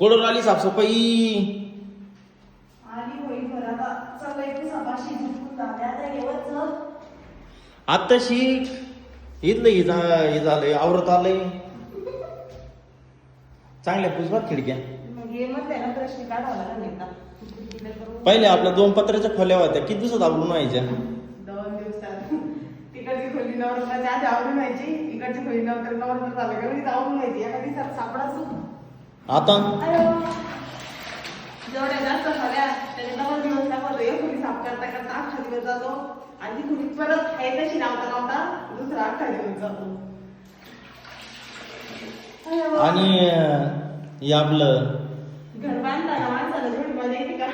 कोडून आली साफसफाई? आली होई घरात सगळे ते सभाशी झुकून जाते आता येवच आत्ताशी इथलं हे झालंय आवरत आलंय. चांगल्या पुसवात खिडक्या. मग हे मग त्याला प्रश्न काढावा लागला नेता पहिले आपल्या 2 पत्र्याच्या खोल्या होत्या, किती दिवसात आवरून व्हायच्या? 2 दिवसात. तिकडची खोली नवरत्नाच्या आधी आवरून व्हायची, इकडची खोली नवरत्न झालं का म्हणजे आवरून व्हायची. एका दिवसात सापडाच आता जेवढ्या जास्त खोल्या त्याच्या 9 दिवस लागतो. एक खोली साफ करता करता 8 दिवस जातो आणि ती खोली परत आहे तशी लावता दुसरा 8 दिवस जातो. आणि हे आपलं घर बांधताना माणसाला थोडी मजा येते का?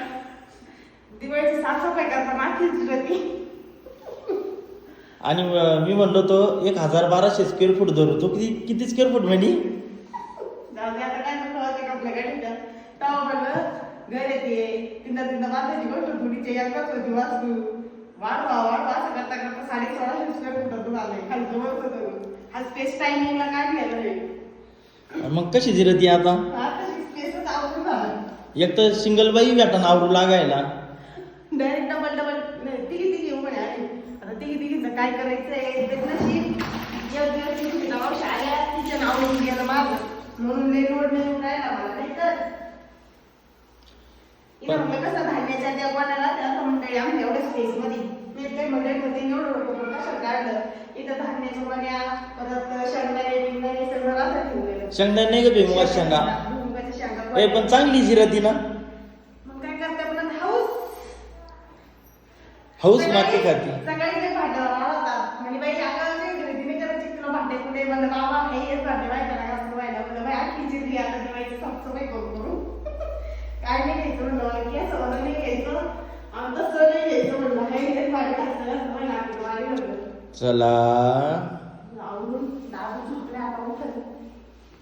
दिवाळीची साफसफाई करता मातीच होती. आणि मी म्हणलो तो 1200 स्क्वेअर फूट धरू, तो किती स्क्वेअर फूट म्हणे? जाऊ दे आता काय नको आपल्या गाडीच्या तेव्हा म्हणलं घर येते तीनदा बांधायची गोष्ट थोडीची एकच होती वास्तू वाढवा असं करता करता 1650 स्क्वेअर फुटातून आलंय. खाली जवळ होतं हा स्पेस टायमिंगला काय घ्यायला मग कशी जिरती आता? स्पेसच आवडून झालं. एक तर सिंगल बाई भेटा आवरू लागायला. डायरेक्ट डबल तिघी उभे आले. आता तिघीचं काय करायचंय ते नशीब एक नाव शाळा तिच्या नाव गेलं माझं म्हणून लई लोड नाही राहिला मला. नाही तर म्हणलं कसं धान्याच्या त्या कोणाला त्या मंडळी आम्ही एवढ्या स्पेस मध्ये मी काही मंडळीमध्ये एवढं कशात काढलं. इथं धान्याच्या वड्या परत शेंगदाणे बिंगदाणे सगळं राहतात ठेवलेलं. शेंगदाणे नाही का भुईमुगाच्या शेंगा? भुईमुगाच्या शेंगा ए पण चांगली जिरती ना. मग काय करते पण हाऊस माती खाती. सकाळी ते भांडे होता म्हणजे बाई आता काय करते मी करायची तुला भांडे कुठे म्हणलं बाबा हे येत भांडे व्हायला घासून व्हायला म्हणलं बाई आखी चिरली आता दिवाळीची साफसफाई करू काय नाही घ्यायचं म्हणलं की असं नाही घ्यायचं आणि तसं नाही घ्यायचं म्हणलं हे भांडे घासायला सवय लागली म्हणलं. चला